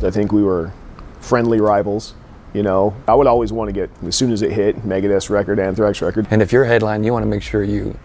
I think we were friendly rivals. You know, I would always want to get, as soon as it hit, Megadeth's record and Thrash record. And if you're headline, you want to make sure you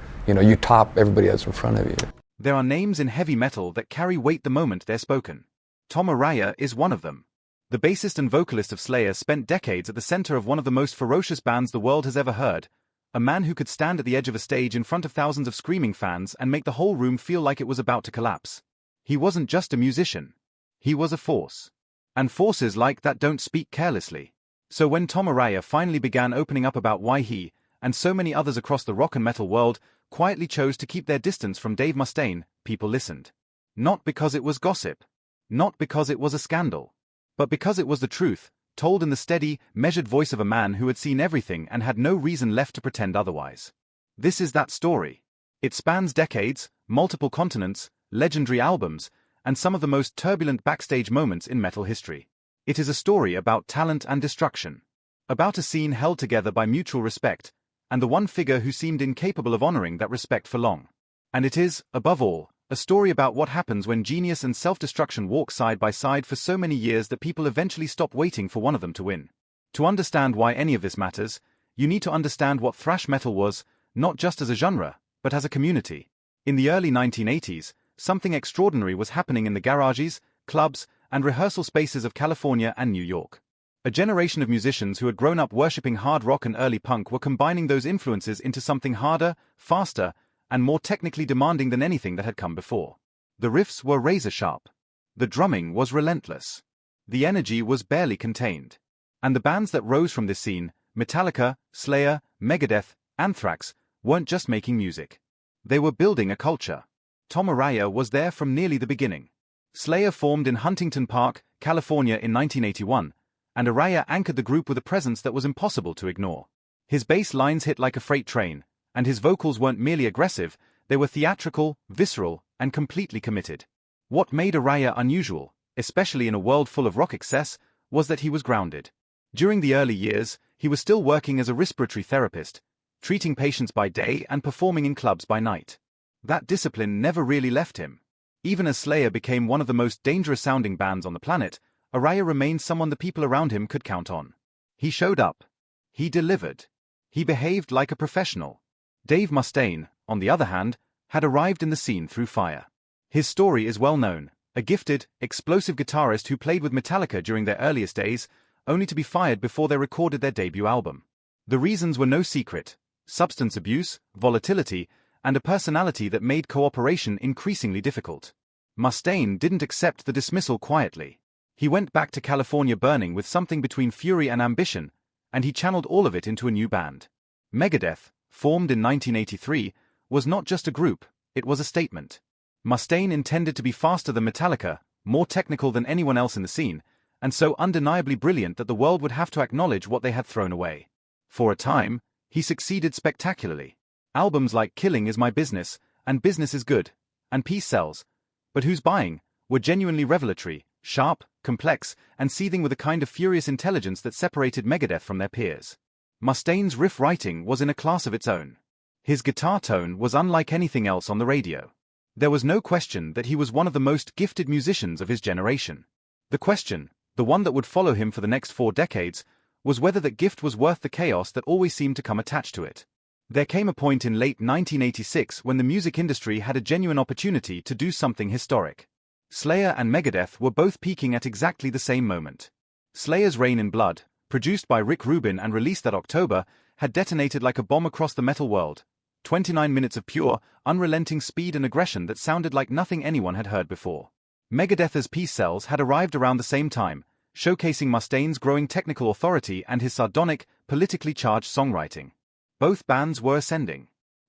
top everybody else in front of you. There are names in heavy metal that carry weight the moment they're spoken. Tom Araya is one of them. The bassist and vocalist of Slayer spent decades at the center of one of the most ferocious bands the world has ever heard. A man who could stand at the edge of a stage in front of thousands of screaming fans and make the whole room feel like it was about to collapse. He wasn't just a musician. He was a force. And forces like that don't speak carelessly. So when Tom Araya finally began opening up about why he, and so many others across the rock and metal world, quietly chose to keep their distance from Dave Mustaine, people listened. Not because it was gossip. Not because it was a scandal. But because it was the truth, told in the steady, measured voice of a man who had seen everything and had no reason left to pretend otherwise. This is that story. It spans decades, multiple continents, legendary albums, and some of the most turbulent backstage moments in metal history. It is a story about talent and destruction. About a scene held together by mutual respect, and the one figure who seemed incapable of honoring that respect for long. And it is, above all, a story about what happens when genius and self-destruction walk side by side for so many years that people eventually stop waiting for one of them to win. To understand why any of this matters, you need to understand what thrash metal was, not just as a genre, but as a community. In the early 1980s, something extraordinary was happening in the garages, clubs, and rehearsal spaces of California and New York. A generation of musicians who had grown up worshipping hard rock and early punk were combining those influences into something harder, faster, and more technically demanding than anything that had come before. The riffs were razor-sharp. The drumming was relentless. The energy was barely contained. And the bands that rose from this scene, Metallica, Slayer, Megadeth, Anthrax, weren't just making music. They were building a culture. Tom Araya was there from nearly the beginning. Slayer formed in Huntington Park, California in 1981, and Araya anchored the group with a presence that was impossible to ignore. His bass lines hit like a freight train, and his vocals weren't merely aggressive, they were theatrical, visceral, and completely committed. What made Araya unusual, especially in a world full of rock excess, was that he was grounded. During the early years, he was still working as a respiratory therapist, treating patients by day and performing in clubs by night. That discipline never really left him. Even as Slayer became one of the most dangerous-sounding bands on the planet, Araya remained someone the people around him could count on. He showed up. He delivered. He behaved like a professional. Dave Mustaine, on the other hand, had arrived in the scene through fire. His story is well known, a gifted, explosive guitarist who played with Metallica during their earliest days, only to be fired before they recorded their debut album. The reasons were no secret: substance abuse, volatility, and a personality that made cooperation increasingly difficult. Mustaine didn't accept the dismissal quietly. He went back to California burning with something between fury and ambition, and he channeled all of it into a new band. Megadeth, formed in 1983, was not just a group, it was a statement. Mustaine intended to be faster than Metallica, more technical than anyone else in the scene, and so undeniably brilliant that the world would have to acknowledge what they had thrown away. For a time, he succeeded spectacularly. Albums like Killing Is My Business, and Business Is Good, and Peace Sells, but Who's Buying, were genuinely revelatory, sharp, complex, and seething with a kind of furious intelligence that separated Megadeth from their peers. Mustaine's riff writing was in a class of its own. His guitar tone was unlike anything else on the radio. There was no question that he was one of the most gifted musicians of his generation. The question, the one that would follow him for the next 4 decades, was whether that gift was worth the chaos that always seemed to come attached to it. There came a point in late 1986 when the music industry had a genuine opportunity to do something historic. Slayer and Megadeth were both peaking at exactly the same moment. Slayer's Rain in Blood, produced by Rick Rubin and released that October, had detonated like a bomb across the metal world. 29 minutes of pure, unrelenting speed and aggression that sounded like nothing anyone had heard before. Megadeth's Peace Sells had arrived around the same time, showcasing Mustaine's growing technical authority and his sardonic, politically charged songwriting. Both bands were ascending.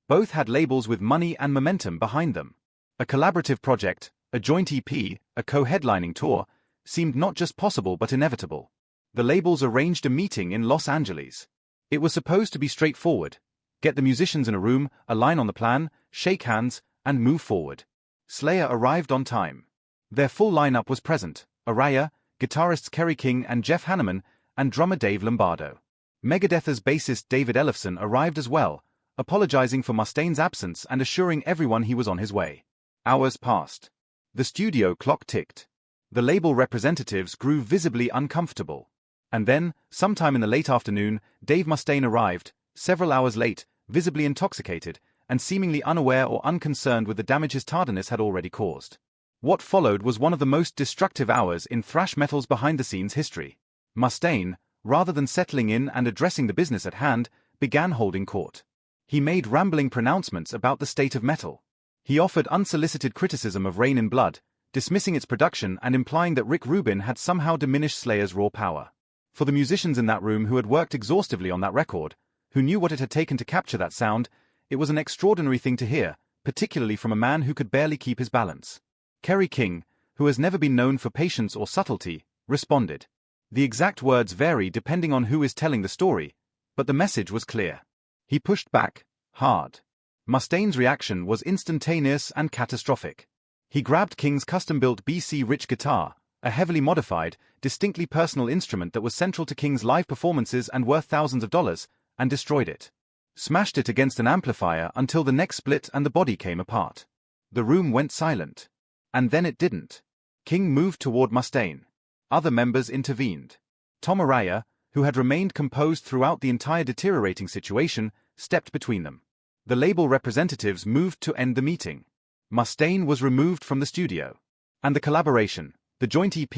Both had labels with money and momentum behind them. A collaborative project, a joint EP, a co-headlining tour, seemed not just possible but inevitable. The labels arranged a meeting in Los Angeles. It was supposed to be straightforward: get the musicians in a room, align on the plan, shake hands, and move forward. Slayer arrived on time. Their full lineup was present: Araya, guitarists Kerry King and Jeff Hanneman, and drummer Dave Lombardo. Megadeth's bassist David Ellefson arrived as well, apologizing for Mustaine's absence and assuring everyone he was on his way. Hours passed. The studio clock ticked. The label representatives grew visibly uncomfortable. And then, sometime in the late afternoon, Dave Mustaine arrived, several hours late, visibly intoxicated, and seemingly unaware or unconcerned with the damage his tardiness had already caused. What followed was one of the most destructive hours in thrash metal's behind-the-scenes history. Mustaine, rather than settling in and addressing the business at hand, began holding court. He made rambling pronouncements about the state of metal. He offered unsolicited criticism of Rain in Blood, dismissing its production and implying that Rick Rubin had somehow diminished Slayer's raw power. For the musicians in that room who had worked exhaustively on that record, who knew what it had taken to capture that sound, it was an extraordinary thing to hear, particularly from a man who could barely keep his balance. Kerry King, who has never been known for patience or subtlety, responded. The exact words vary depending on who is telling the story, but the message was clear. He pushed back, hard. Mustaine's reaction was instantaneous and catastrophic. He grabbed King's custom-built BC Rich guitar, a heavily modified, distinctly personal instrument that was central to King's live performances and worth thousands of dollars, and destroyed it. Smashed it against an amplifier until the neck split and the body came apart. The room went silent. And then it didn't. King moved toward Mustaine. Other members intervened. Tom Araya, who had remained composed throughout the entire deteriorating situation, stepped between them. The label representatives moved to end the meeting. Mustaine was removed from the studio. And the collaboration, the joint EP,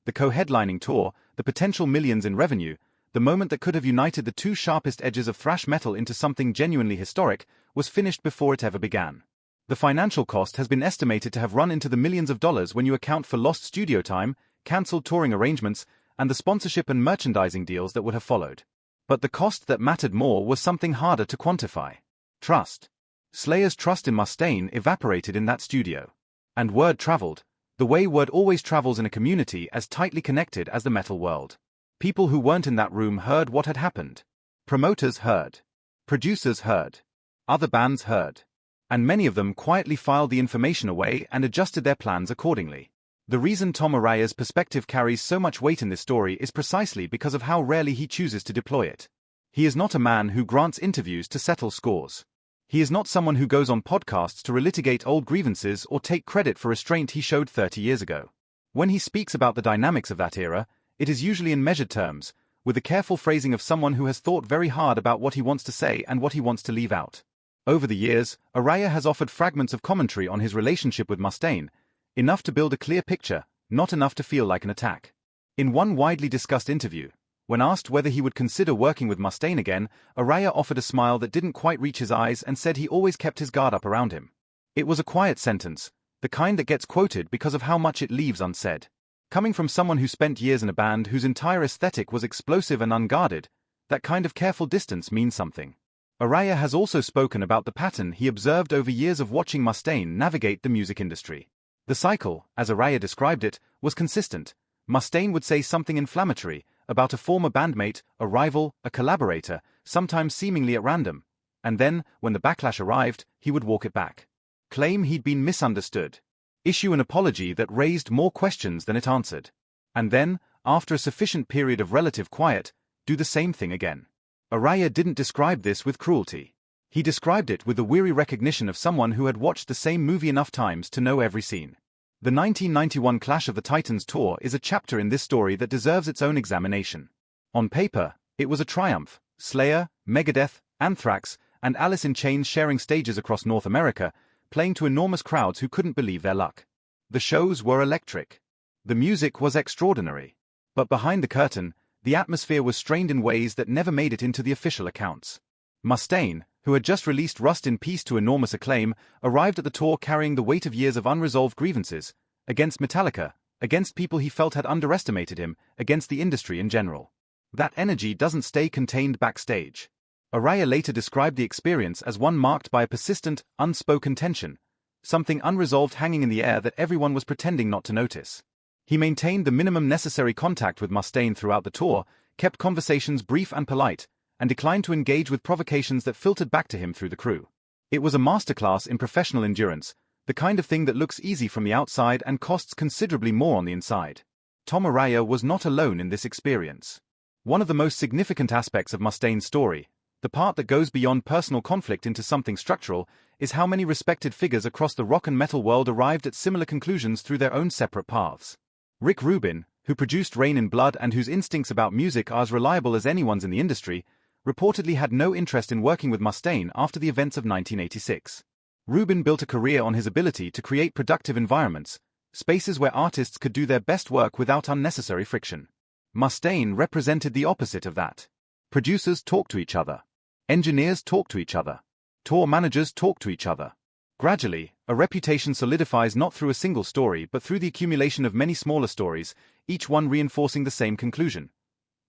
the co-headlining tour, the potential millions in revenue, the moment that could have united the two sharpest edges of thrash metal into something genuinely historic, was finished before it ever began. The financial cost has been estimated to have run into the millions of dollars when you account for lost studio time, cancelled touring arrangements, and the sponsorship and merchandising deals that would have followed. But the cost that mattered more was something harder to quantify. Trust. Slayer's trust in Mustaine evaporated in that studio. And word traveled, the way word always travels in a community as tightly connected as the metal world. People who weren't in that room heard what had happened. Promoters heard. Producers heard. Other bands heard. And many of them quietly filed the information away and adjusted their plans accordingly. The reason Tom Araya's perspective carries so much weight in this story is precisely because of how rarely he chooses to deploy it. He is not a man who grants interviews to settle scores. He is not someone who goes on podcasts to relitigate old grievances or take credit for restraint he showed 30 years ago. When he speaks about the dynamics of that era, it is usually in measured terms, with the careful phrasing of someone who has thought very hard about what he wants to say and what he wants to leave out. Over the years, Araya has offered fragments of commentary on his relationship with Mustaine, enough to build a clear picture, not enough to feel like an attack. In one widely discussed interview, when asked whether he would consider working with Mustaine again, Araya offered a smile that didn't quite reach his eyes and said he always kept his guard up around him. It was a quiet sentence, the kind that gets quoted because of how much it leaves unsaid. Coming from someone who spent years in a band whose entire aesthetic was explosive and unguarded, that kind of careful distance means something. Araya has also spoken about the pattern he observed over years of watching Mustaine navigate the music industry. The cycle, as Araya described it, was consistent. Mustaine would say something inflammatory about a former bandmate, a rival, a collaborator, sometimes seemingly at random, and then, when the backlash arrived, he would walk it back. Claim he'd been misunderstood. Issue an apology that raised more questions than it answered. And then, after a sufficient period of relative quiet, do the same thing again. Araya didn't describe this with cruelty. He described it with the weary recognition of someone who had watched the same movie enough times to know every scene. The 1991 Clash of the Titans tour is a chapter in this story that deserves its own examination. On paper, it was a triumph. Slayer, Megadeth, Anthrax, and Alice in Chains sharing stages across North America, playing to enormous crowds who couldn't believe their luck. The shows were electric. The music was extraordinary. But behind the curtain, the atmosphere was strained in ways that never made it into the official accounts. Mustaine, who had just released Rust in Peace to enormous acclaim, arrived at the tour carrying the weight of years of unresolved grievances, against Metallica, against people he felt had underestimated him, against the industry in general. That energy doesn't stay contained backstage. Araya later described the experience as one marked by a persistent, unspoken tension, something unresolved hanging in the air that everyone was pretending not to notice. He maintained the minimum necessary contact with Mustaine throughout the tour, kept conversations brief and polite, and declined to engage with provocations that filtered back to him through the crew. It was a masterclass in professional endurance, the kind of thing that looks easy from the outside and costs considerably more on the inside. Tom Araya was not alone in this experience. One of the most significant aspects of Mustaine's story, the part that goes beyond personal conflict into something structural, is how many respected figures across the rock and metal world arrived at similar conclusions through their own separate paths. Rick Rubin, who produced Rain in Blood and whose instincts about music are as reliable as anyone's in the industry, reportedly had no interest in working with Mustaine after the events of 1986. Rubin built a career on his ability to create productive environments, spaces where artists could do their best work without unnecessary friction. Mustaine represented the opposite of that. Producers talk to each other. Engineers talk to each other. Tour managers talk to each other. Gradually, a reputation solidifies not through a single story but through the accumulation of many smaller stories, each one reinforcing the same conclusion.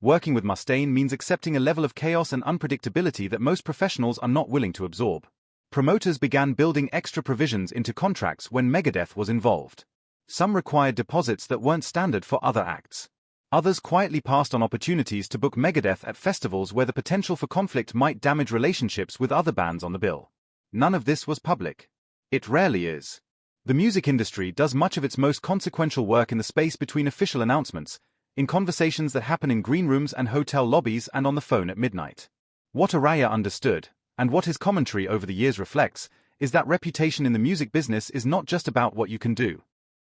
Working with Mustaine means accepting a level of chaos and unpredictability that most professionals are not willing to absorb. Promoters began building extra provisions into contracts when Megadeth was involved. Some required deposits that weren't standard for other acts. Others quietly passed on opportunities to book Megadeth at festivals where the potential for conflict might damage relationships with other bands on the bill. None of this was public. It rarely is. The music industry does much of its most consequential work in the space between official announcements, in conversations that happen in green rooms and hotel lobbies and on the phone at midnight. What Araya understood, and what his commentary over the years reflects, is that reputation in the music business is not just about what you can do.